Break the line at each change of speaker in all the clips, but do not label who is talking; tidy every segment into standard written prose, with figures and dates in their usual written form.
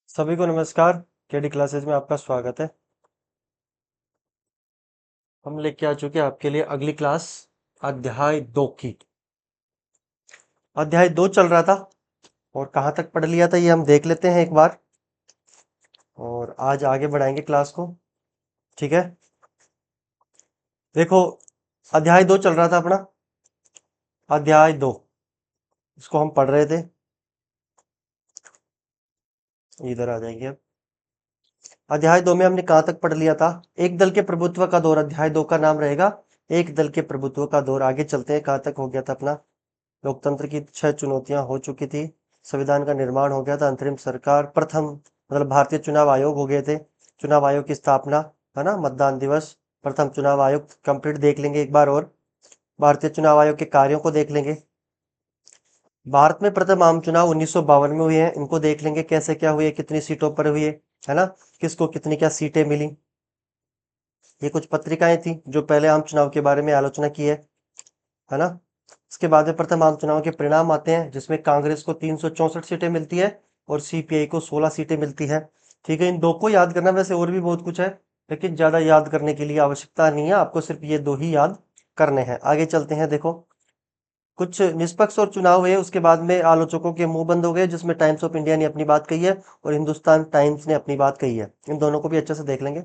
सभी को नमस्कार। केडी क्लासेस में आपका स्वागत है। हम लेके आ चुके हैं आपके लिए अगली क्लास अध्याय 2 की। अध्याय 2 चल रहा था और कहाँ तक पढ़ लिया था ये हम देख लेते हैं एक बार, और आज आगे बढ़ाएंगे क्लास को। ठीक है, देखो अध्याय 2 चल रहा था अपना। अध्याय 2 इसको हम पढ़ रहे थे, इधर आ जाएंगे अब। अध्याय 2 में हमने कहाँ तक पढ़ लिया था? एक दल के प्रभुत्व का दौर, अध्याय 2 का नाम रहेगा एक दल के प्रभुत्व का दौर। आगे चलते हैं, कहाँ तक हो गया था अपना? लोकतंत्र की 6 चुनौतियां हो चुकी थी, संविधान का निर्माण हो गया था, अंतरिम सरकार, प्रथम मतलब भारतीय चुनाव आयोग हो गए थे, चुनाव आयोग की स्थापना, है ना, मतदान दिवस, प्रथम चुनाव आयोग कंप्लीट देख लेंगे एक बार, और भारतीय चुनाव आयोग के कार्यों को देख लेंगे। भारत में प्रथम आम चुनाव 1952 में हुए हैं, इनको देख लेंगे कैसे क्या हुए, कितनी सीटों पर हुए, है ना, किसको कितनी क्या सीटें मिली। ये कुछ पत्रिकाएं थी जो पहले आम चुनाव के बारे में आलोचना की है ना। इसके बाद में प्रथम आम चुनाव के परिणाम आते हैं, जिसमें कांग्रेस को 364 सीटें मिलती है और सीपीआई को 16 सीटें मिलती है। ठीक है, इन दो को याद करना, वैसे और भी बहुत कुछ है लेकिन ज्यादा याद करने की लिए आवश्यकता नहीं है, आपको सिर्फ ये दो ही याद करने हैं। आगे चलते हैं, देखो कुछ निष्पक्ष और चुनाव हुए, उसके बाद में आलोचकों के मुंह बंद हो गए, जिसमें टाइम्स ऑफ इंडिया ने अपनी बात कही है और हिंदुस्तान टाइम्स ने अपनी बात कही है। इन दोनों को भी अच्छे से देख लेंगे।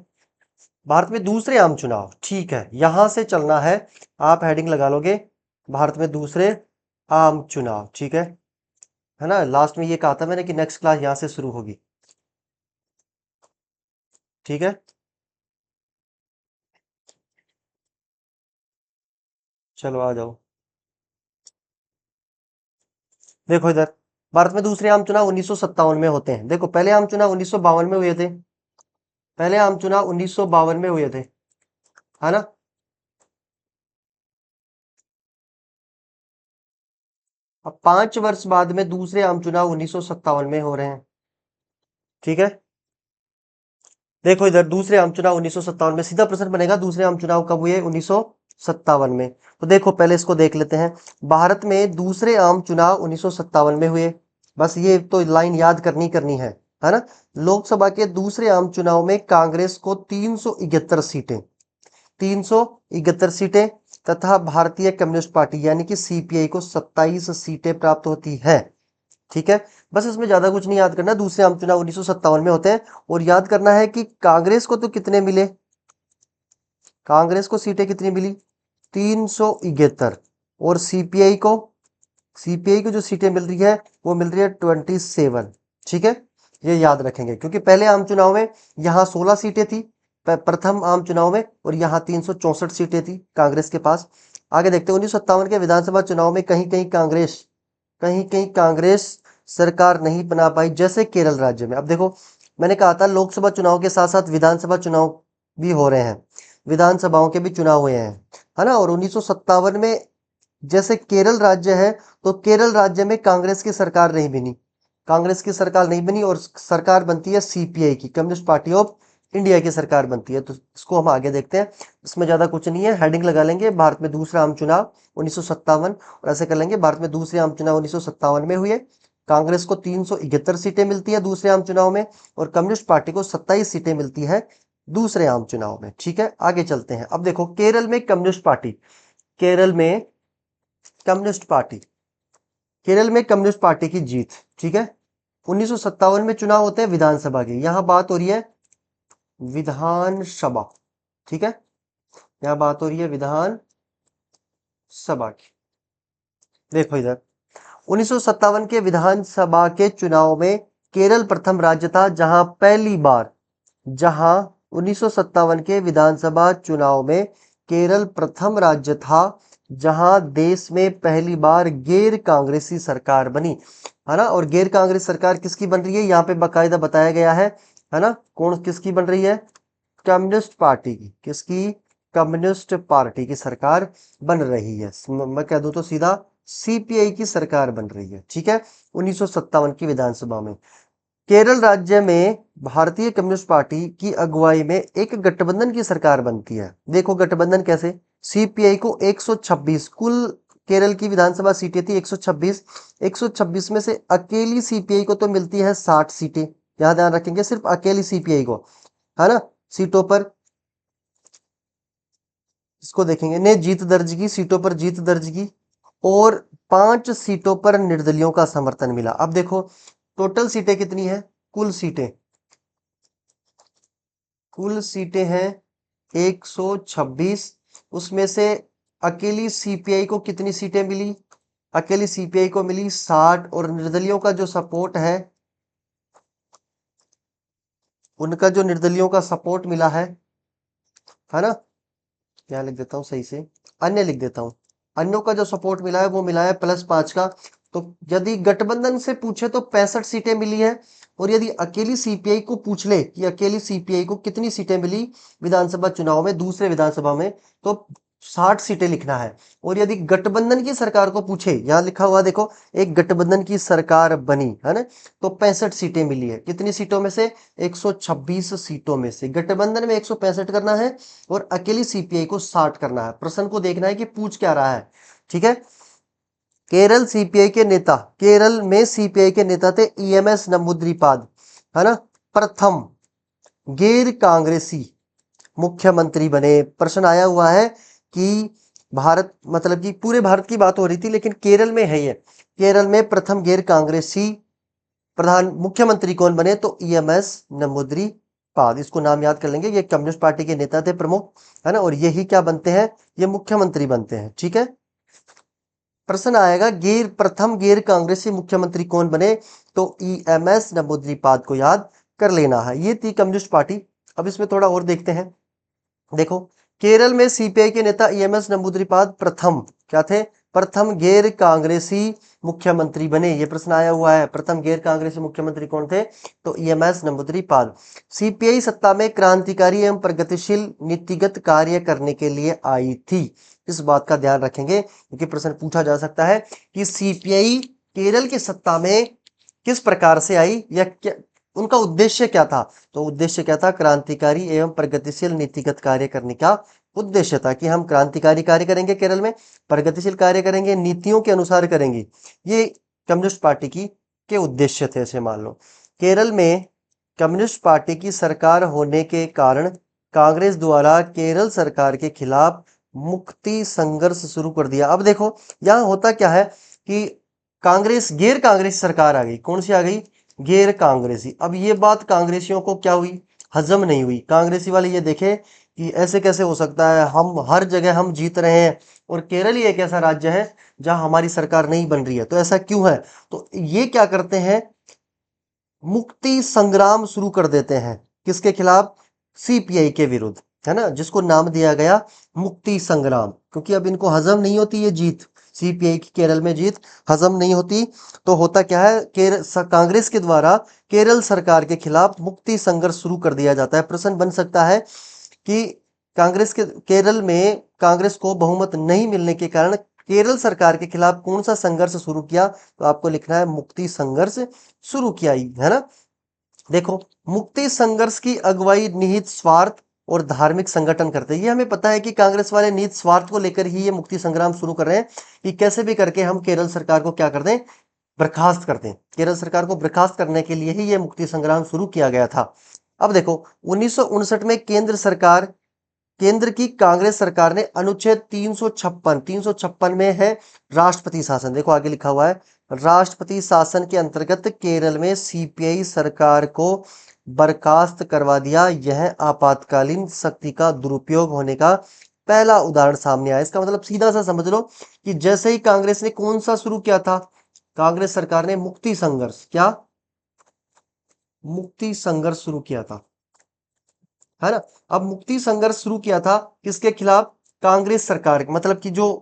भारत में दूसरे आम चुनाव, ठीक है, यहां से चलना है, आप हेडिंग लगा लोगे भारत में दूसरे आम चुनाव। ठीक है ना। लास्ट में ये कहा था मैंने कि नेक्स्ट क्लास यहां से शुरू होगी। ठीक है, चलो आ जाओ। देखो इधर, भारत में दूसरे आम चुनाव 1957 में होते हैं। देखो पहले आम चुनाव 1952 में हुए थे, पहले आम चुनाव 1952 में हुए थे, है ना। अब 5 वर्ष बाद में दूसरे आम चुनाव 1957 में हो रहे हैं। ठीक है, देखो इधर दूसरे आम चुनाव 1957 में, सीधा प्रश्न बनेगा दूसरे आम चुनाव कब हुए? 1957 में। तो देखो पहले इसको देख लेते हैं, भारत में दूसरे आम चुनाव 1957 में हुए, बस ये तो लाइन याद करनी है ना। लोकसभा के दूसरे आम चुनाव में कांग्रेस को 371 सीटें, 371 सीटें तथा भारतीय कम्युनिस्ट पार्टी यानी कि सीपीआई को 27 सीटें प्राप्त होती है। ठीक है, बस इसमें ज्यादा कुछ नहीं याद करना, दूसरे आम चुनाव 1957 में होते हैं। और याद करना है कि कांग्रेस को तो कितने मिले, कांग्रेस को सीटें कितनी मिली? 371। और सीपीआई को जो सीटें मिल रही है वो मिल रही है 27। ठीक है, ये याद रखेंगे क्योंकि पहले आम चुनाव में यहाँ 16 सीटें थी प्रथम आम चुनाव में, और यहाँ 364 सीटें थी कांग्रेस के पास। आगे देखते हैं, 1957 के विधानसभा चुनाव में कहीं कहीं कांग्रेस सरकार नहीं बना पाई, जैसे केरल राज्य में। अब देखो मैंने कहा था लोकसभा चुनाव के साथ साथ विधानसभा चुनाव भी हो रहे हैं, विधानसभाओं के भी चुनाव हुए हैं, है ना। और 1957 में जैसे केरल राज्य है, तो केरल राज्य में कांग्रेस की सरकार नहीं बनी, कांग्रेस की सरकार नहीं बनी और सरकार बनती है सीपीआई की, कम्युनिस्ट पार्टी ऑफ इंडिया की सरकार बनती है। तो इसको हम आगे देखते हैं, इसमें ज्यादा कुछ नहीं है, हेडिंग लगा लेंगे भारत में दूसरा आम चुनाव 1957, और ऐसे कर लेंगे भारत में दूसरे आम चुनाव 1957 में हुए, कांग्रेस को 371 सीटें मिलती है दूसरे आम चुनाव में, और कम्युनिस्ट पार्टी को 27 सीटें मिलती है दूसरे आम चुनाव में। ठीक है, आगे चलते हैं। अब देखो केरल में कम्युनिस्ट पार्टी, केरल में कम्युनिस्ट पार्टी, केरल में कम्युनिस्ट पार्टी की जीत। ठीक है, 1957 में चुनाव होते हैं विधानसभा के, यहां बात हो रही है विधानसभा। ठीक है, यहां बात हो रही है विधानसभा की। देखो इधर 1957 के विधानसभा के चुनाव में केरल प्रथम राज्य था जहां 1957 के विधानसभा चुनाव में केरल प्रथम राज्य था जहां देश में पहली बार गैर कांग्रेसी सरकार बनी, है ना। और गैर कांग्रेस सरकार किसकी बन रही है यहाँ पे बाकायदा बताया गया है ना। कौन किसकी बन रही है? कम्युनिस्ट पार्टी की, किसकी? कम्युनिस्ट पार्टी की सरकार बन रही है। मैं कह दूं तो सीधा सीपीआई की सरकार बन रही है। ठीक है, 1957 की विधानसभा में केरल राज्य में भारतीय कम्युनिस्ट पार्टी की अगुवाई में एक गठबंधन की सरकार बनती है। देखो गठबंधन कैसे, सीपीआई को 126, कुल केरल की विधानसभा सीटें थी 126, 126 में से अकेली सीपीआई को तो मिलती है 60 सीटें, यहाँ ध्यान रखेंगे सिर्फ अकेली सीपीआई को, है ना, सीटों पर इसको देखेंगे, ने जीत दर्ज की, सीटों पर जीत दर्ज की, और 5 सीटों पर निर्दलियों का समर्थन मिला। अब देखो टोटल सीटें कितनी है, कुल सीटें हैं 126। उसमें से अकेली सीपीआई को कितनी सीटें मिली, अकेली सीपीआई को मिली 60, और निर्दलियों का जो सपोर्ट उनका जो निर्दलियों का सपोर्ट मिला है ना, यहाँ लिख देता हूँ सही से, अन्य लिख देता हूँ, अन्यों का जो सपोर्ट मिला है वो मिला है +5 का। तो यदि गठबंधन से पूछे तो 65 सीटें मिली है, और यदि अकेली सीपीआई को पूछ ले कि अकेली सीपीआई को कितनी सीटें मिली विधानसभा चुनाव में, दूसरे विधानसभा में, तो 60 सीटें लिखना है। और यदि गठबंधन की सरकार को पूछे, यहाँ लिखा हुआ देखो, एक गठबंधन की सरकार बनी है ना, तो 65 सीटें मिली है, कितनी सीटों में से, 126 सीटों में से। गठबंधन में 165 करना है और अकेली सीपीआई को 60 करना है। प्रश्न को देखना है कि पूछ क्या रहा है, ठीक है। केरल में सीपीआई के नेता थे ईएमएस नंबूद्रिपाद, है ना, प्रथम गैर कांग्रेसी मुख्यमंत्री बने। प्रश्न आया हुआ है कि भारत, मतलब कि पूरे भारत की बात हो रही थी लेकिन केरल में है ये, केरल में प्रथम गैर कांग्रेसी प्रधान मुख्यमंत्री कौन बने, तो ईएमएस नंबूद्रिपाद, इसको नाम याद कर लेंगे। ये कम्युनिस्ट पार्टी के नेता थे प्रमुख, है ना, और यही क्या बनते हैं, ये मुख्यमंत्री बनते हैं, ठीक है। प्रश्न आएगा प्रथम गैर कांग्रेसी मुख्यमंत्री कौन बने, तो ईएमएस नंबूद्रिपाद को याद कर लेना है। ये थी कम्युनिस्ट पार्टी। अब इसमें थोड़ा और देखते हैं, देखो केरल में सीपीआई के नेता ईएमएस नंबूद्रिपाद प्रथम क्या थे, प्रथम गैर कांग्रेसी मुख्यमंत्री बने। ये प्रश्न आया हुआ है, प्रथम गैर कांग्रेसी मुख्यमंत्री कौन थे, तो ईएमएस नंबूद्रिपाद। सीपीआई सत्ता में क्रांतिकारी एवं प्रगतिशील नीतिगत कार्य करने के लिए आई थी। इस बात का ध्यान रखेंगे क्योंकि प्रश्न पूछा जा सकता है कि सीपीआई केरल की सत्ता में किस प्रकार से आई, या क्या उनका उद्देश्य क्या था। तो उद्देश्य क्या था, क्रांतिकारी एवं प्रगतिशील नीतिगत कार्य करने का उद्देश्य था कि हम क्रांतिकारी कार्य करेंगे केरल में, प्रगतिशील कार्य करेंगे, नीतियों के अनुसार करेंगे। ये कम्युनिस्ट पार्टी की के उद्देश्य थे, ऐसे मान लो। केरल में कम्युनिस्ट पार्टी की सरकार होने के कारण कांग्रेस द्वारा केरल सरकार के खिलाफ मुक्ति संघर्ष शुरू कर दिया। अब देखो यहाँ होता क्या है कि कांग्रेस गैर कांग्रेस सरकार आ गई, कौन सी आ गई, गैर कांग्रेसी। अब ये बात कांग्रेसियों को क्या हुई, हजम नहीं हुई। कांग्रेसी वाले ये देखे कि ऐसे कैसे हो सकता है, हम हर जगह हम जीत रहे हैं और केरल ही एक ऐसा राज्य है जहां हमारी सरकार नहीं बन रही है, तो ऐसा क्यों है। तो ये क्या करते हैं, मुक्ति संग्राम शुरू कर देते हैं, किसके खिलाफ, सीपीआई के विरुद्ध, है ना, जिसको नाम दिया गया मुक्ति संग्राम। क्योंकि अब इनको हजम नहीं होती ये जीत, सीपीआई की केरल में जीत हजम नहीं होती, तो होता क्या है, कांग्रेस के द्वारा केरल सरकार के खिलाफ मुक्ति संघर्ष शुरू कर दिया जाता है। प्रश्न बन सकता है कि केरल में कांग्रेस को बहुमत नहीं मिलने के कारण केरल सरकार के खिलाफ कौन सा संघर्ष शुरू किया, तो आपको लिखना है मुक्ति संघर्ष शुरू किया, है ना। देखो मुक्ति संघर्ष की अगुवाई निहित स्वार्थ और धार्मिक संगठन करते हैं। ये हमें पता है कि कांग्रेस वाले निहित स्वार्थ को लेकर ही ये मुक्ति संग्राम शुरू कर रहे हैं कि कैसे भी करके हम केरल सरकार को क्या कर दें, बर्खास्त कर दें। केरल सरकार को बर्खास्त करने के लिए ही ये मुक्ति संग्राम शुरू किया गया था। अब देखो 1959 में केंद्र की कांग्रेस सरकार ने अनुच्छेद 356 में है राष्ट्रपति शासन, देखो आगे लिखा हुआ है, राष्ट्रपति शासन के अंतर्गत केरल में सीपीआई सरकार को बर्खास्त करवा दिया। यह आपातकालीन शक्ति का दुरुपयोग होने का पहला उदाहरण सामने आया। इसका मतलब सीधा सा समझ लो कि जैसे ही कांग्रेस ने कौन सा शुरू किया था, कांग्रेस सरकार ने मुक्ति संघर्ष, क्या मुक्ति संघर्ष शुरू किया था, है ना। अब मुक्ति संघर्ष शुरू किया था किसके खिलाफ, कांग्रेस सरकार, मतलब कि जो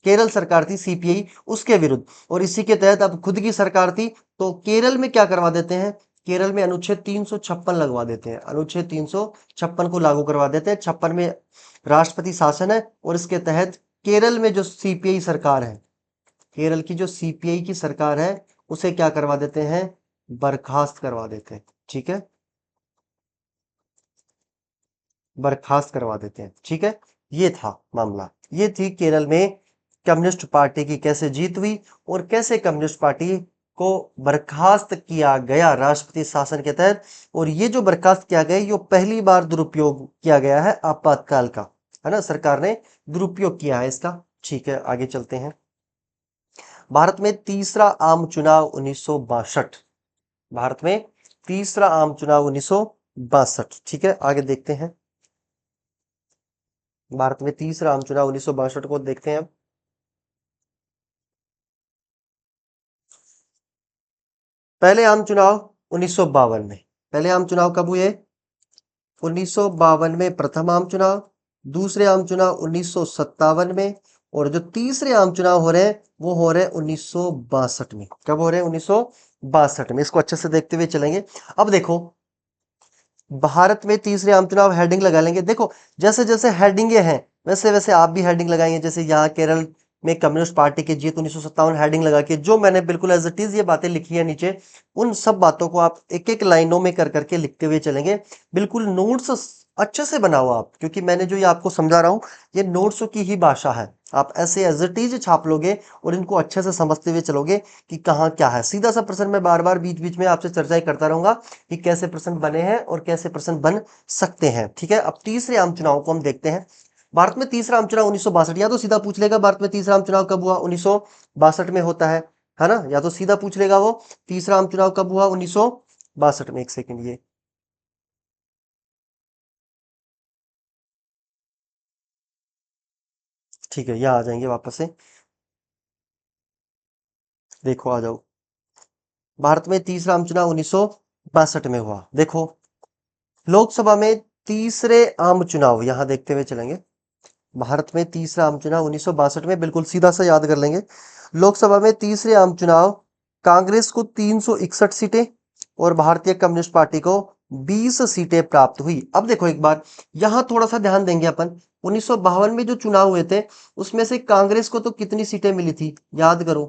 केरल सरकार थी सीपीआई, उसके विरुद्ध। और इसी के तहत अब खुद की सरकार थी, तो केरल में क्या करवा देते हैं, केरल में अनुच्छेद 356 लगवा देते हैं, अनुच्छेद 356 को लागू करवा देते हैं। 56 में राष्ट्रपति शासन है और इसके तहत केरल में जो सीपीआई सरकार है, केरल की जो सीपीआई की सरकार है उसे क्या करवा देते हैं, बर्खास्त करवा देते हैं, ठीक है, बर्खास्त करवा देते हैं, ठीक है। ये था मामला, ये थी केरल में कम्युनिस्ट पार्टी की कैसे जीत हुई और कैसे कम्युनिस्ट पार्टी को बर्खास्त किया गया राष्ट्रपति शासन के तहत। और ये जो बर्खास्त किया गया ये पहली बार दुरुपयोग किया गया है आपातकाल का, है ना, सरकार ने दुरुपयोग किया है इसका। ठीक है, आगे चलते हैं। भारत में तीसरा आम चुनाव 1962। भारत में तीसरा आम चुनाव 1962। ठीक है, आगे देखते हैं। भारत में तीसरा आम चुनाव 1962 को देखते हैं। पहले आम चुनाव 1952 में। पहले आम चुनाव कब हुए? 1952 में प्रथम आम चुनाव, दूसरे आम चुनाव 1957 में, और जो तीसरे आम चुनाव हो रहे हैं वो हो रहे हैं 1962 में। कब हो रहे हैं? 1962 में। इसको अच्छे से देखते हुए चलेंगे। अब देखो, भारत में तीसरे आम चुनाव हेडिंग लगा लेंगे। देखो, जैसे जैसे हेडिंगे हैं वैसे वैसे आप भी हेडिंग लगाएंगे। जैसे यहाँ केरल में कम्युनिस्ट पार्टी की जीत 1957 हेडिंग लगा के, जो मैंने बिल्कुल एज इट इज ये बातें लिखी है नीचे, उन सब बातों को आप एक एक लाइनों में कर करके लिखते हुए चलेंगे। बिल्कुल नोट्स अच्छे से बनाओ आप, क्योंकि मैंने जो ये आपको समझा रहा हूँ ये नोट्स की ही भाषा है। आप ऐसे एज इट इज छाप लोगे और इनको अच्छे से समझते हुए चलोगे कि कहाँ क्या है। सीधा सा प्रश्न मैं बार बार बीच बीच में आपसे चर्चा ही करता रहूंगा कि कैसे प्रश्न बने हैं और कैसे प्रश्न बन सकते हैं। ठीक है, अब तीसरे आम चुनाव को हम देखते हैं। भारत में तीसरा आम चुनाव 1962, या तो सीधा पूछ लेगा भारत में तीसरा आम चुनाव कब हुआ? 1962 में होता है ना, या तो सीधा पूछ लेगा वो तीसरा आम चुनाव कब हुआ? 1962 में। एक सेकंड, ये ठीक है, यहाँ आ जाएंगे वापस से। देखो, आ जाओ। भारत में तीसरा आम चुनाव 1962 में हुआ। देखो, लोकसभा में तीसरे आम चुनाव यहां देखते हुए चलेंगे। भारत में तीसरा आम चुनाव 1962 में, बिल्कुल सीधा सा याद कर लेंगे। लोकसभा में तीसरे आम चुनाव, कांग्रेस को 361 सीटें और भारतीय कम्युनिस्ट पार्टी को 20 सीटें प्राप्त हुई। अब देखो एक बार, यहां थोड़ा सा ध्यान देंगे अपन। 1952 में जो चुनाव हुए थे उसमें से कांग्रेस को तो कितनी सीटें मिली थी? याद करो,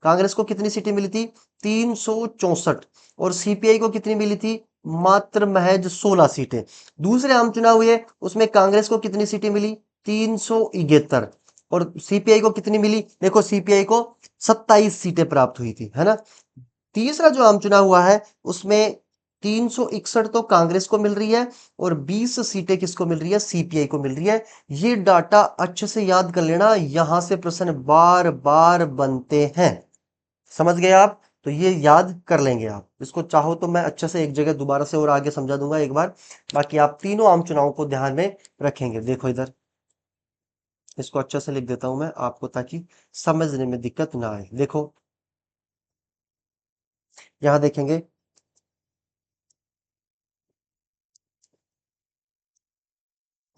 कांग्रेस को कितनी सीटें मिली थी? 364। और सीपीआई को कितनी मिली थी? मात्र महज 16 सीटें। दूसरे आम चुनाव हुए उसमें कांग्रेस को कितनी सीटें मिली? 371। और सीपीआई को कितनी मिली? देखो, सीपीआई को 27 सीटें प्राप्त हुई थी, है ना। तीसरा जो आम चुनाव हुआ है उसमें 361 तो कांग्रेस को मिल रही है और 20 सीटें किसको मिल रही है? सीपीआई को मिल रही है। ये डाटा अच्छे से याद कर लेना, यहां से प्रश्न बार बार बनते हैं। समझ गए आप? तो ये याद कर लेंगे आप। इसको चाहो तो मैं अच्छे से एक जगह दोबारा से और आगे समझा दूंगा एक बार। बाकी आप तीनों आम चुनावों को ध्यान में रखेंगे। देखो इधर, इसको अच्छे से लिख देता हूं मैं आपको ताकि समझने में दिक्कत ना आए। देखो, यहां देखेंगे,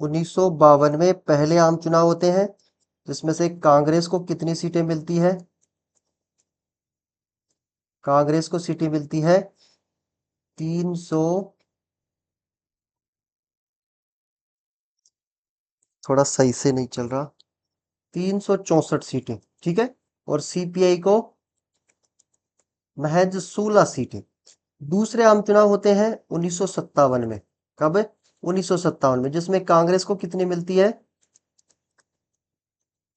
1952 में पहले आम चुनाव होते हैं जिसमें से कांग्रेस को कितनी सीटें मिलती है? कांग्रेस को सीटें मिलती है 300, थोड़ा सही से नहीं चल रहा, 364 सीटें। ठीक है, और सीपीआई को महज 16 सीटें। दूसरे आम चुनाव होते हैं 1957 में। कब? 1957 में, जिसमें कांग्रेस को कितनी मिलती है?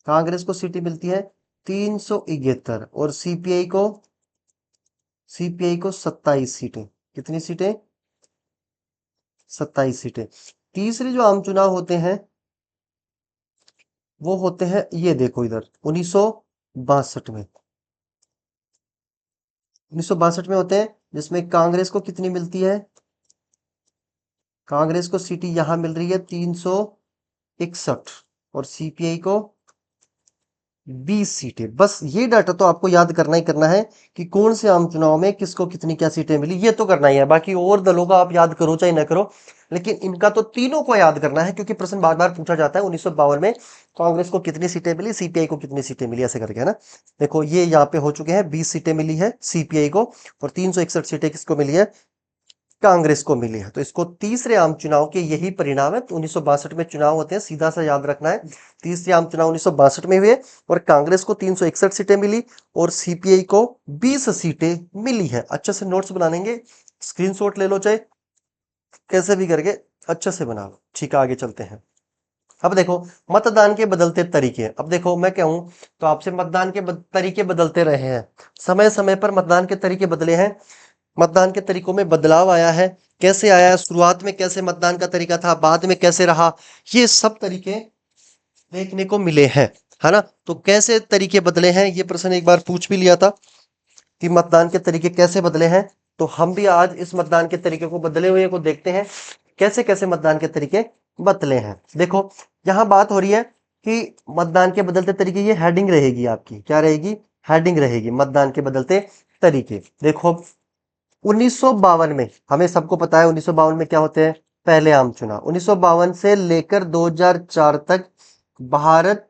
कांग्रेस को सीटें मिलती है 371 और सीपीआई को 27 सीटें। कितनी सीटें? 27 सीटें। तीसरे जो आम चुनाव होते हैं वो होते हैं, ये देखो इधर, 1962 में। 1962 में होते हैं जिसमें कांग्रेस को कितनी मिलती है? कांग्रेस को सीटें यहां मिल रही है 361 और सीपीआई को 20 सीटें। बस ये डाटा तो आपको याद करना ही करना है कि कौन से आम चुनाव में किसको कितनी क्या सीटें मिली, ये तो करना ही है। बाकी और दलों का आप याद करो चाहे ना करो, लेकिन इनका तो तीनों को याद करना है, क्योंकि प्रश्न बार बार पूछा जाता है 1952 में कांग्रेस को कितनी सीटें मिली, सीपीआई को कितनी सीटें मिली, ऐसे करके, है ना। देखो, ये यहाँ पे हो चुके हैं, 20 सीटें मिली है सीपीआई को और 361 सीटें किसको मिली है? कांग्रेस को मिली है। तो इसको तीसरे आम चुनाव के यही परिणाम है। तो 1962 में चुनाव होते हैं, सीधा सा याद रखना है। तीसरे आम चुनाव 1962 में हुए और कांग्रेस को 361 सीटें मिली और सीपीआई को 20 सीटें मिली है। अच्छे से नोट्स बना लेंगे, स्क्रीनशॉट ले लो चाहे कैसे भी करके अच्छे से बना लो। ठीक है, आगे चलते हैं। अब देखो मतदान के बदलते तरीके, अब देखो मैं कहूं तो आपसे मतदान के तरीके बदलते रहे हैं, समय समय पर मतदान के तरीके बदले हैं, मतदान के तरीकों में बदलाव आया है, कैसे आया है, शुरुआत में कैसे मतदान का तरीका था, बाद में कैसे रहा, ये सब तरीके देखने को मिले हैं, है ना। तो कैसे तरीके बदले हैं ये प्रश्न एक बार पूछ भी लिया था कि मतदान के तरीके कैसे बदले हैं, तो हम भी आज इस मतदान के तरीके को बदले हुए को देखते हैं, कैसे कैसे मतदान के तरीके बदले हैं। देखो यहाँ बात हो रही है कि मतदान के बदलते तरीके, ये हेडिंग रहेगी आपकी, क्या रहेगी, हेडिंग रहेगी, मतदान के बदलते तरीके। देखो 1952 में, हमें सबको पता है 1952 में क्या होते हैं, पहले आम चुनाव। 1952 से लेकर 2004 तक भारत,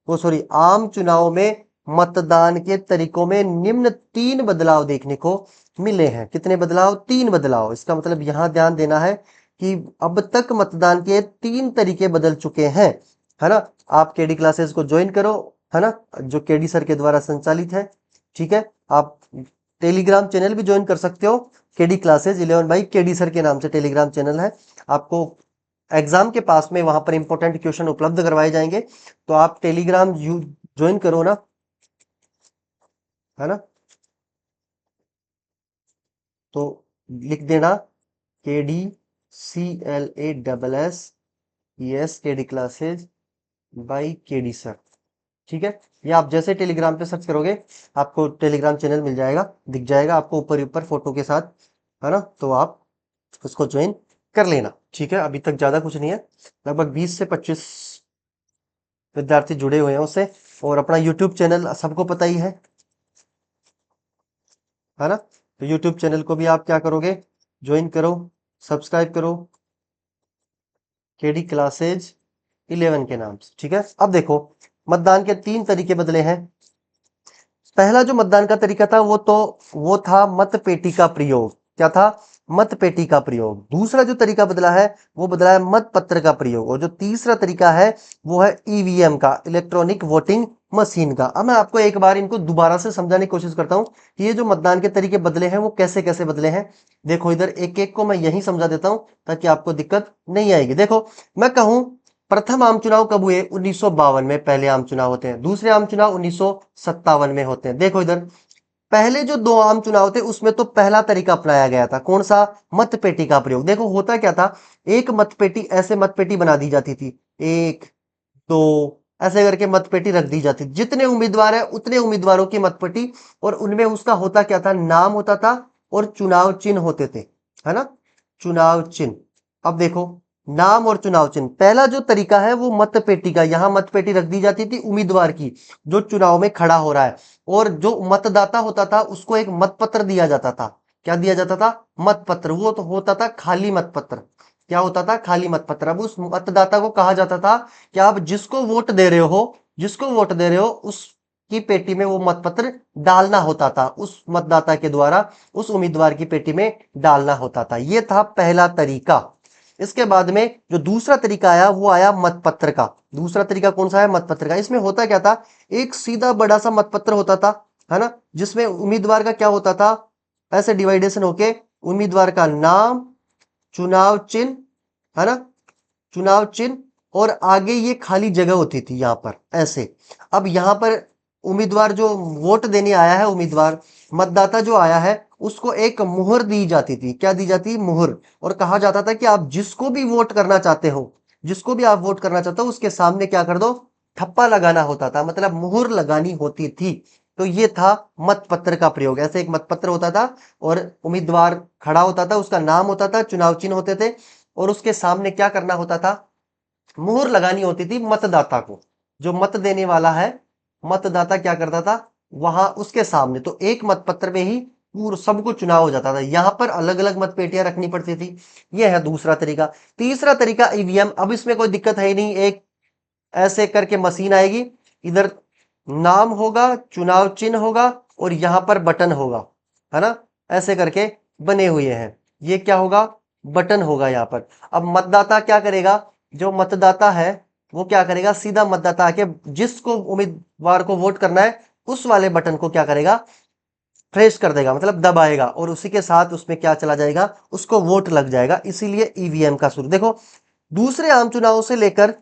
वो सॉरी, आम चुनाव में मतदान के तरीकों में निम्न 3 बदलाव देखने को मिले हैं। कितने बदलाव, 3 बदलाव। इसका मतलब यहां ध्यान देना है कि अब तक मतदान के 3 तरीके बदल चुके हैं, है ना। आप केडी क्लासेस को ज्वाइन करो, है ना, जो केडी सर के द्वारा संचालित है, ठीक है। आप टेलीग्राम चैनल भी ज्वाइन कर सकते हो, KD classes 11 by KD sir के नाम से टेलीग्राम चैनल है। आपको एग्जाम के पास में वहां पर इंपॉर्टेंट क्वेश्चन उपलब्ध करवाए जाएंगे, तो आप टेलीग्राम ज्वाइन करो ना, है ना। तो लिख देना KDCLASSES KD classes by KD sir, ठीक है। ये आप जैसे टेलीग्राम पे सर्च करोगे आपको टेलीग्राम चैनल मिल जाएगा, दिख जाएगा आपको ऊपर ही ऊपर फोटो के साथ, है ना। तो आप उसको ज्वाइन कर लेना, ठीक है। अभी तक ज्यादा कुछ नहीं है, लगभग 20 से 25 विद्यार्थी जुड़े हुए हैं उससे। और अपना यूट्यूब चैनल सबको पता ही है ना। तो यूट्यूब चैनल को भी आप क्या करोगे, ज्वाइन करो, सब्सक्राइब करो, केडी क्लासेज 11 के नाम से, ठीक है। अब देखो मतदान के 3 तरीके बदले हैं। पहला जो मतदान का तरीका था वो था मतपेटी का प्रयोग। क्या था, मतपेटी का प्रयोग। दूसरा जो तरीका बदला है वो बदला है मतपत्र का प्रयोग। और जो तीसरा तरीका है वो है ईवीएम का, इलेक्ट्रॉनिक वोटिंग मशीन का। अब मैं आपको एक बार इनको दोबारा से समझाने की कोशिश करता हूं कि ये जो मतदान के तरीके बदले हैं वो कैसे कैसे बदले हैं। देखो इधर एक एक को मैं यही समझा देता हूं ताकि आपको दिक्कत नहीं आएगी। देखो मैं कहूं प्रथम आम चुनाव कब हुए, 1952 में पहले आम चुनाव होते हैं। दूसरे आम चुनाव 1957 में होते हैं। देखो इधर पहले जो 2 आम चुनाव थे उसमें तो पहला तरीका अपनाया गया था, कौन सा, मतपेटी का प्रयोग। देखो होता क्या था, एक मतपेटी, ऐसे मतपेटी बना दी जाती थी, 1 2 ऐसे करके मतपेटी रख दी जाती थी। जितने उम्मीदवार है उतने उम्मीदवारों की मतपेटी, और उनमें उसका होता क्या था, नाम होता था और चुनाव चिन्ह होते थे, है ना, चुनाव चिन्ह। अब देखो नाम और चुनाव चिन्ह, पहला जो तरीका है वो मतपेटी का, यहां मतपेटी रख दी जाती थी उम्मीदवार की जो चुनाव में खड़ा हो रहा है, और जो मतदाता होता था उसको एक मतपत्र दिया जाता था। क्या दिया जाता था, मतपत्र। वो तो होता था खाली मतपत्र। क्या होता था, खाली मतपत्र। अब उस मतदाता को कहा जाता था कि आप जिसको वोट दे रहे हो, जिसको वोट दे रहे हो उसकी पेटी में वो मतपत्र डालना होता था, उस मतदाता के द्वारा उस उम्मीदवार की पेटी में डालना होता था। ये था पहला तरीका। इसके बाद में जो दूसरा तरीका आया वो आया मतपत्र का। दूसरा तरीका कौन सा है, मतपत्र का। इसमें होता क्या था, एक सीधा बड़ा सा मतपत्र होता था, है ना, जिसमें उम्मीदवार का क्या होता था, ऐसे डिवाइडेशन होके उम्मीदवार का नाम, चुनाव चिन्ह, है ना, चुनाव चिन्ह, और आगे ये खाली जगह होती थी यहां पर ऐसे। अब यहां पर उम्मीदवार जो वोट देने आया है, उम्मीदवार मतदाता जो आया है उसको एक मुहर दी जाती थी। क्या दी जाती, मुहर। और कहा जाता था कि आप जिसको भी वोट करना चाहते हो, जिसको भी आप वोट करना चाहते हो उसके सामने क्या कर दो, ठप्पा लगाना होता था, मतलब मुहर लगानी होती थी। तो ये था मतपत्र का प्रयोग। ऐसे एक मतपत्र होता था और उम्मीदवार खड़ा होता था, उसका नाम होता था, चुनाव चिन्ह होते थे, और उसके सामने क्या करना होता था, मुहर लगानी होती थी मतदाता को। जो मत देने वाला है मतदाता क्या करता था वहां उसके सामने, तो एक मतपत्र में ही पूरा सबको चुनाव हो जाता था। यहां पर अलग अलग मतपेटियां रखनी पड़ती थी। यह है दूसरा तरीका। तीसरा तरीका ईवीएम। अब इसमें कोई दिक्कत है ही नहीं, एक ऐसे करके मशीन आएगी, इधर नाम होगा, चुनाव चिन्ह होगा, और यहां पर बटन होगा, है ना, ऐसे करके बने हुए हैं। ये क्या होगा, बटन होगा यहाँ पर। अब मतदाता क्या करेगा, जो मतदाता है वो क्या करेगा, सीधा मतदाता आके जिसको उम्मीदवार को वोट करना है उस वाले बटन को क्या करेगा, प्रेस कर देगा, मतलब दबाएगा, और उसी के साथ उसमें क्या चला जाएगा, उसको वोट लग जाएगा। इसीलिए ईवीएम का शुरू। देखो दूसरे आम चुनाव से लेकर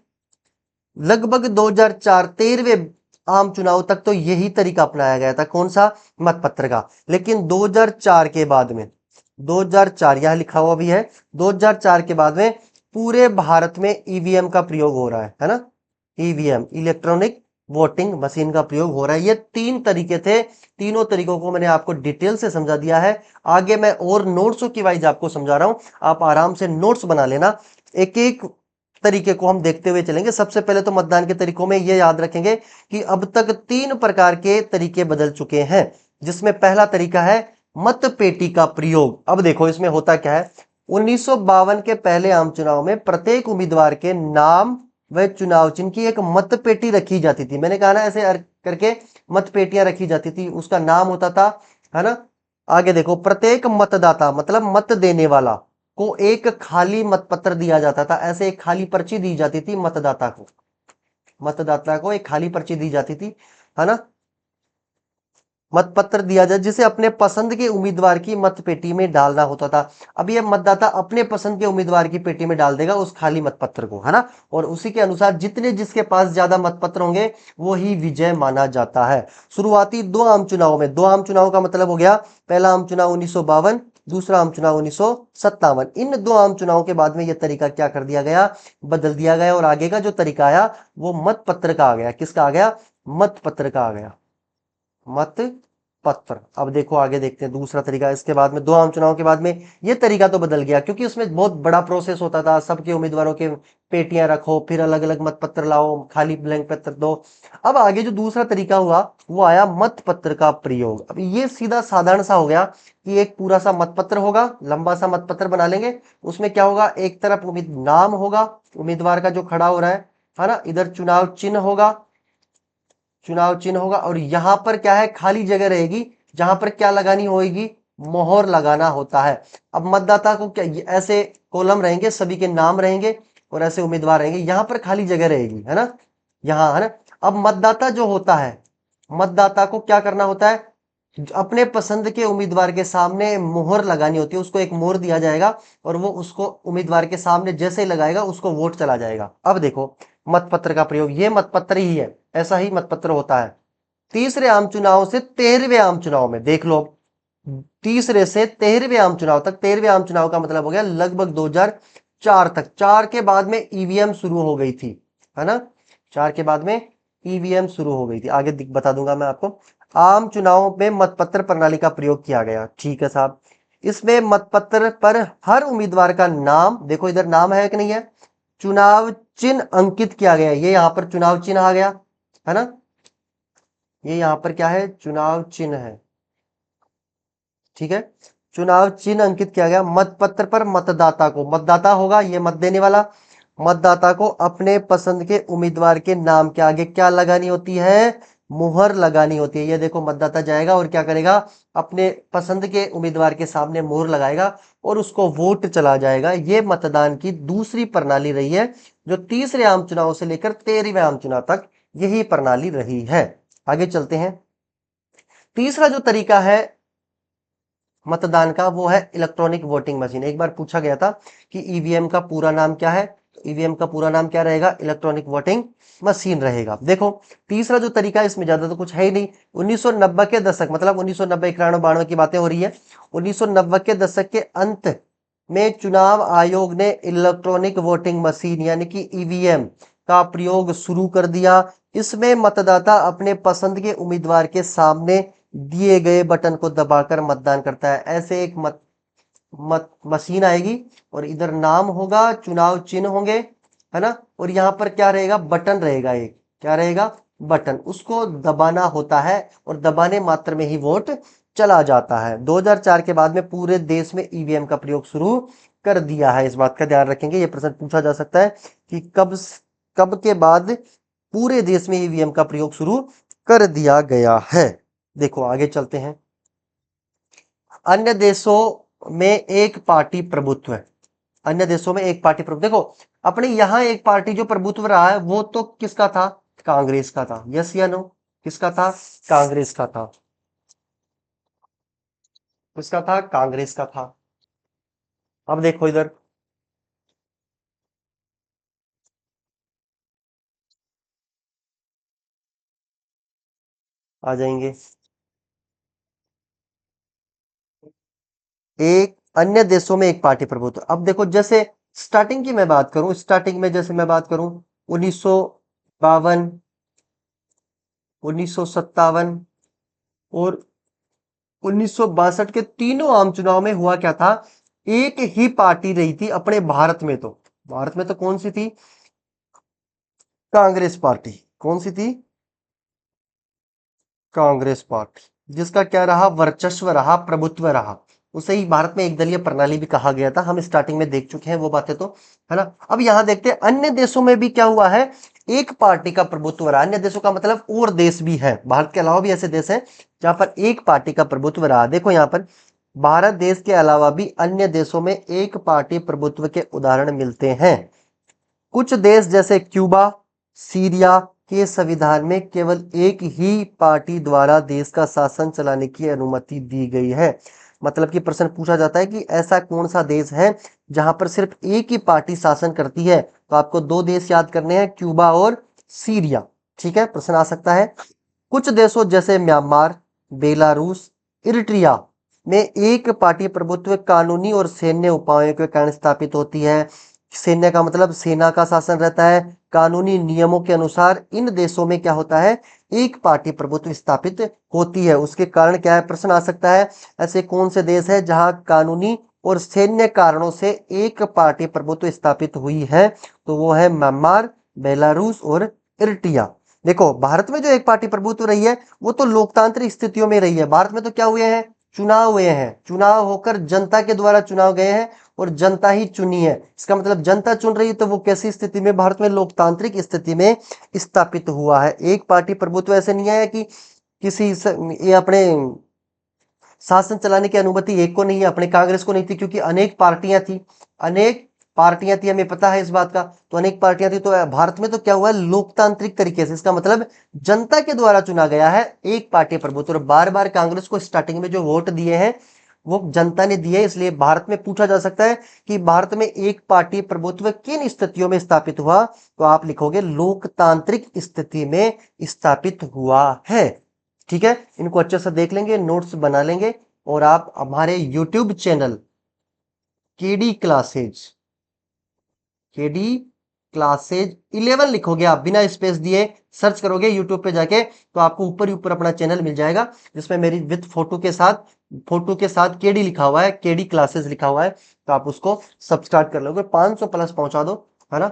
लगभग 2004 13वें आम चुनाव तक तो यही तरीका अपनाया गया था। कौन सा? मतपत्र का। लेकिन 2004 के बाद में, 2004 यहां लिखा हुआ भी है, 2004 के बाद में पूरे भारत में ईवीएम का प्रयोग हो रहा है ना। ईवीएम, इलेक्ट्रॉनिक वोटिंग मशीन का प्रयोग हो रहा है। ये तीन तरीके थे, तीनों तरीकों को मैंने आपको डिटेल से समझा दिया है। आगे मैं और नोट्सों की वाइज आपको समझा रहा हूं, आप आराम से नोट्स बना लेना। एक एक तरीके को हम देखते हुए चलेंगे। सबसे पहले तो मतदान के तरीकों में ये याद रखेंगे कि अब तक 3 प्रकार के तरीके बदल चुके हैं, जिसमें पहला तरीका है मत पेटी का प्रयोग। अब देखो इसमें होता क्या है, 1952 के पहले आम चुनाव में प्रत्येक उम्मीदवार के नाम व चुनाव चिन्ह की एक मत पेटी रखी जाती थी। मैंने कहा ना, ऐसे करके मत पेटियां रखी जाती थी, उसका नाम होता था, है ना। आगे देखो, प्रत्येक मतदाता मतलब मत देने वाला को एक खाली मतपत्र दिया जाता था। ऐसे एक खाली पर्ची दी जाती थी मतदाता को, मतदाता को एक खाली पर्ची दी जाती थी, है ना। मतपत्र दिया जाए जिसे अपने पसंद के उम्मीदवार की मत पेटी में डालना होता था। अब ये मतदाता अपने पसंद के उम्मीदवार की पेटी में डाल देगा उस खाली मतपत्र को, है ना। और उसी के अनुसार जितने जिसके पास ज्यादा मतपत्र होंगे वो ही विजय माना जाता है। शुरुआती 2 आम चुनाव में, 2 आम चुनाव का मतलब हो गया, पहला आम चुनाव 1952, दूसरा आम चुनाव 1957। इन 2 आम चुनाव के बाद में यह तरीका क्या कर दिया गया, बदल दिया गया। और आगे का जो तरीका आया वो मत पत्र का आ गया। किसका आ गया? मत पत्र का आ गया, मत पत्र। अब देखो आगे देखते हैं दूसरा तरीका। इसके बाद में 2 आम चुनाव के बाद में ये तरीका तो बदल गया, क्योंकि उसमें बहुत बड़ा प्रोसेस होता था। सबके उम्मीदवारों के पेटियां रखो, फिर अलग अलग मत पत्र लाओ, खाली ब्लैंक पत्र दो। अब आगे जो दूसरा तरीका हुआ वो आया मत पत्र का प्रयोग। अब ये सीधा साधारण सा हो गया कि एक पूरा सा मत पत्र होगा, लंबा सा मत पत्र बना लेंगे। उसमें क्या होगा, एक तरफ नाम होगा उम्मीदवार का जो खड़ा हो रहा है ना, इधर चुनाव चिन्ह होगा, चुनाव चिन्ह होगा, और यहां पर क्या है, खाली जगह रहेगी जहां पर क्या लगानी होगी, मोहर लगाना होता है। अब मतदाता को क्या, ऐसे कॉलम रहेंगे, सभी के नाम रहेंगे और ऐसे उम्मीदवार रहेंगे, यहां पर खाली जगह रहेगी, है ना, यहां, है ना। अब मतदाता जो होता है, मतदाता को क्या करना होता है, अपने पसंद के उम्मीदवार के सामने मोहर लगानी होती है। उसको एक मोहर दिया जाएगा और वो उसको उम्मीदवार के सामने जैसे ही लगाएगा उसको वोट चला जाएगा। अब देखो मतपत्र का प्रयोग, ये मतपत्र ही है, ऐसा ही मतपत्र होता है। तीसरे आम चुनाव से 13वें आम चुनाव में देख लो, तीसरे से 13वें आम चुनाव तक, 13वें आम चुनाव का मतलब हो गया लगभग 2004 तक। 4 के बाद में ईवीएम शुरू हो गई थी, है ना, 4 के बाद में ईवीएम शुरू हो गई थी। आगे बता दूंगा मैं आपको। आम चुनाव में मतपत्र प्रणाली का प्रयोग किया गया, ठीक है साहब। इसमें मतपत्र पर हर उम्मीदवार का नाम, देखो इधर नाम है कि नहीं है, चुनाव चिन्ह अंकित किया गया। ये यहां पर चुनाव चिन्ह आ गया, है ना, ये यहां पर क्या है, चुनाव चिन्ह है, ठीक है। चुनाव चिन्ह अंकित किया गया। मतपत्र पर मतदाता को, मतदाता होगा ये मत देने वाला, मतदाता को अपने पसंद के उम्मीदवार के नाम के आगे क्या लगानी होती है, मुहर लगानी होती है। ये देखो मतदाता जाएगा और क्या करेगा, अपने पसंद के उम्मीदवार के सामने मुहर लगाएगा और उसको वोट चला जाएगा। ये मतदान की दूसरी प्रणाली रही है, जो तीसरे आम चुनाव से लेकर 13वें आम चुनाव तक यही प्रणाली रही है। आगे चलते हैं। तीसरा जो तरीका है मतदान का वो है इलेक्ट्रॉनिक वोटिंग मशीन। एक बार पूछा गया था कि ईवीएम का पूरा नाम क्या है, तो ईवीएम का पूरा नाम क्या रहेगा, इलेक्ट्रॉनिक वोटिंग मशीन रहेगा। देखो तीसरा जो तरीका है इसमें ज्यादा तो कुछ है ही नहीं। 1990 के दशक, मतलब 1990 91 92 की बातें हो रही है। 1990 के दशक के अंत में चुनाव आयोग ने इलेक्ट्रॉनिक वोटिंग मशीन यानी कि ईवीएम का प्रयोग शुरू कर दिया। इसमें मतदाता अपने पसंद के उम्मीदवार के सामने दिए गए बटन को दबाकर मतदान करता है। ऐसे एक मशीन आएगी और इधर नाम होगा, चुनाव चिन्ह होंगे, है ना, और यहां पर क्या रहेगा, बटन रहेगा। एक क्या रहेगा, बटन, उसको दबाना होता है और दबाने मात्र में ही वोट चला जाता है। 2004 के बाद में पूरे देश में ईवीएम का प्रयोग शुरू कर दिया है। इस बात का ध्यान रखेंगे, यह प्रश्न पूछा जा सकता है कि कब कब के बाद पूरे देश में ईवीएम का प्रयोग शुरू कर दिया गया है। देखो आगे चलते हैं। अन्य देशों में एक पार्टी प्रभुत्व है, अन्य देशों में एक पार्टी प्रभुत्व। देखो अपने यहां एक पार्टी जो प्रभुत्व रहा है वो तो किसका था, कांग्रेस का था। यस या नो, किसका था, कांग्रेस का था, किसका था, कांग्रेस का था। अब देखो इधर आ जाएंगे। एक अन्य देशों में एक पार्टी प्रभुत्व, अब देखो जैसे स्टार्टिंग की मैं बात करूं, स्टार्टिंग में जैसे मैं बात करूं 1952, 1957 और 1962 के तीनों आम चुनाव में हुआ क्या था, एक ही पार्टी रही थी अपने भारत में। तो भारत में तो कौन सी थी, कांग्रेस पार्टी। कौन सी थी, कांग्रेस पार्टी, जिसका क्या रहा, वर्चस्व रहा, प्रभुत्व रहा। उसे ही भारत में एक दलीय प्रणाली भी कहा गया था, हम स्टार्टिंग में देख चुके हैं वो बातें तो, है ना। अब यहां देखते हैं अन्य देशों में भी क्या हुआ है, एक पार्टी का प्रभुत्व रहा। अन्य देशों का मतलब और देश भी है, भारत के अलावा भी ऐसे देश हैं जहां पर एक पार्टी का प्रभुत्व रहा। देखो यहां पर भारत देश के अलावा भी अन्य देशों में एक पार्टी प्रभुत्व के उदाहरण मिलते हैं। कुछ देश जैसे क्यूबा, सीरिया के संविधान में केवल एक ही पार्टी द्वारा देश का शासन चलाने की अनुमति दी गई है। मतलब कि प्रश्न पूछा जाता है कि ऐसा कौन सा देश है जहां पर सिर्फ एक ही पार्टी शासन करती है। तो आपको दो देश याद करने हैं, क्यूबा और सीरिया। ठीक है, प्रश्न आ सकता है। कुछ देशों जैसे म्यांमार, बेलारूस, इरिट्रिया में एक पार्टी प्रभुत्व कानूनी और सैन्य उपायों के कारण स्थापित होती है। सैन्य का मतलब सेना का शासन रहता है। कानूनी नियमों के अनुसार इन देशों में क्या होता है, एक पार्टी प्रभुत्व स्थापित होती है। उसके कारण क्या है, प्रश्न आ सकता है, ऐसे कौन से देश है जहां कानूनी और सैन्य कारणों से एक पार्टी प्रभुत्व स्थापित हुई है। तो वो है म्यांमार, बेलारूस और इरिट्रिया। देखो भारत में जो एक पार्टी प्रभुत्व रही है वो तो लोकतांत्रिक स्थितियों में रही है। भारत में तो क्या हुए हैं, चुनाव हुए हैं, चुनाव होकर जनता के द्वारा चुनाव गए हैं और जनता ही चुनी है। इसका मतलब जनता चुन रही है, तो वो कैसी स्थिति में, भारत में लोकतांत्रिक स्थिति में स्थापित हुआ है। एक पार्टी प्रभुत्व ऐसे नहीं आया कि ये अपने शासन चलाने की अनुमति एक को नहीं है, अपने कांग्रेस को नहीं थी, क्योंकि अनेक पार्टियां थी, अनेक पार्टियां थी, हमें पता है इस बात का। तो अनेक पार्टियां थी, तो भारत में तो क्या हुआ है, लोकतांत्रिक तरीके से, इसका मतलब जनता के द्वारा चुना गया है एक पार्टी प्रभुत्व। और बार बार कांग्रेस को स्टार्टिंग में जो वोट दिए हैं वो जनता ने दिए। इसलिए भारत में पूछा जा सकता है कि भारत में एक पार्टी प्रभुत्व किन स्थितियों में स्थापित हुआ, तो आप लिखोगे लोकतांत्रिक स्थिति में स्थापित हुआ है। ठीक है, इनको अच्छे से देख लेंगे, नोट्स बना लेंगे और आप हमारे YouTube channel KD classes, KD classes 11 लिखोगे आप बिना स्पेस दिए, सर्च करोगे यूट्यूब पे जाके, तो आपको ऊपर ही ऊपर अपना चैनल मिल जाएगा जिसमें मेरी विथ फोटो के साथ केडी लिखा हुआ है, केडी क्लासेज लिखा हुआ है। तो आप उसको सब्सक्राइब कर लोगे, 500 प्लस पहुंचा दो, है ना।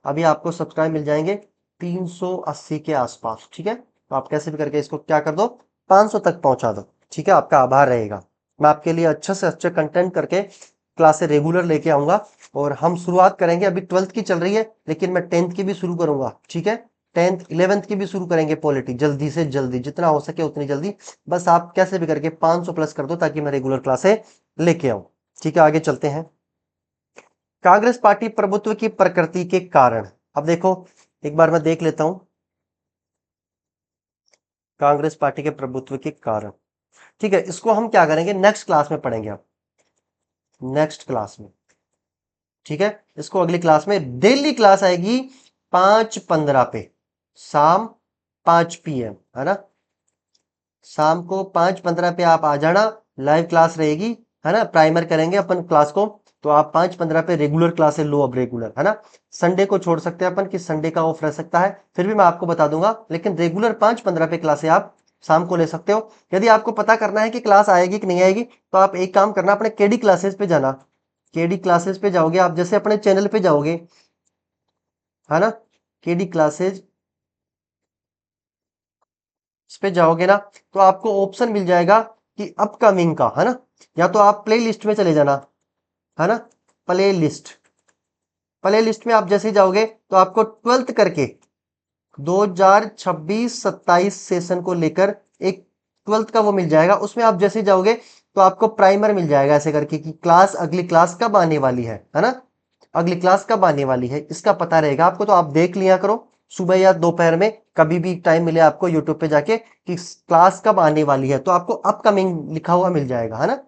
अभी आपको सब्सक्राइब मिल जाएंगे 380 के आसपास। ठीक है, तो आप कैसे भी करके इसको क्या कर दो, 500 तक पहुंचा दो। ठीक है, आपका आभार रहेगा। मैं आपके लिए अच्छे से अच्छे कंटेंट करके क्लासे रेगुलर लेके आऊंगा। और हम शुरुआत करेंगे, अभी 12th की चल रही है लेकिन मैं 10th की भी शुरू करूंगा। ठीक है, 10th 11th की भी शुरू करेंगे पॉलिटी, जल्दी से जल्दी, जितना हो सके उतनी जल्दी। बस आप कैसे भी करके 500 प्लस कर दो ताकि मैं रेगुलर क्लासे लेके आऊं। ठीक है, आगे चलते हैं। कांग्रेस पार्टी प्रभुत्व की प्रकृति के कारण, अब देखो एक बार मैं देख लेता हूं कांग्रेस पार्टी के प्रभुत्व के कारण। ठीक है, इसको हम क्या करेंगे, नेक्स्ट क्लास में पढ़ेंगे आप, नेक्स्ट क्लास में। ठीक है, इसको अगली क्लास में, डेली क्लास आएगी 5:15 पे, शाम 5 PM, है ना। शाम को 5:15 पे आप आ जाना, लाइव क्लास रहेगी, है ना। प्राइमर करेंगे अपन क्लास को, तो आप 5:15 पे रेगुलर क्लास लो, अब रेगुलर, है ना। संडे को छोड़ सकते हैं अपन कि संडे का ऑफ रह सकता है, फिर भी मैं आपको बता दूंगा, लेकिन रेगुलर 5:15 पे क्लासे आप शाम को ले सकते हो। यदि आपको पता करना है कि क्लास आएगी कि नहीं आएगी, तो आप एक काम करना, अपने केडी क्लासेस पे जाना। केडी क्लासेस पे जाओगे आप, जैसे अपने चैनल पे जाओगे, है ना, केडी क्लासेज इस पे जाओगे ना, तो आपको ऑप्शन मिल जाएगा कि अपकमिंग का, है ना। या तो आप प्ले लिस्ट में चले जाना, है ना, प्ले लिस्ट। प्ले लिस्ट में आप जैसे ही जाओगे तो आपको 12th करके 2026-27 सेशन को लेकर एक 12th का वो मिल जाएगा। उसमें आप जैसे ही जाओगे तो आपको प्राइमर मिल जाएगा ऐसे करके कि क्लास, अगली क्लास कब आने वाली है ना, अगली क्लास कब आने वाली है इसका पता रहेगा आपको। तो आप देख लिया करो सुबह या दोपहर में, कभी भी टाइम मिले आपको यूट्यूब पे जाके कि क्लास कब आने वाली है, तो आपको अपकमिंग लिखा हुआ मिल जाएगा, है ना।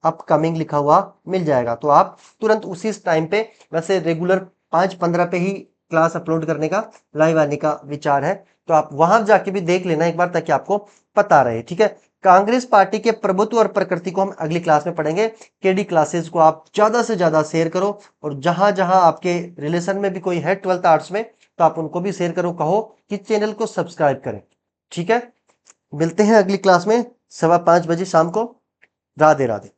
अपकमिंग लिखा हुआ मिल जाएगा, तो आप तुरंत उसी टाइम पे, वैसे रेगुलर 5:15 पे ही क्लास अपलोड करने का, लाइव आने का विचार है। तो आप वहां जाके भी देख लेना एक बार ताकि आपको पता रहे, ठीक है। कांग्रेस पार्टी के प्रभुत्व और प्रकृति को हम अगली क्लास में पढ़ेंगे। केडी क्लासेस को आप ज्यादा से ज्यादा शेयर करो, और जहां जहां आपके रिलेशन में भी कोई है 12th आर्ट्स में, तो आप उनको भी शेयर करो, कहो कि चैनल को सब्सक्राइब करें, ठीक है। मिलते हैं अगली क्लास में 5:15 बजे शाम को। राधे राधे।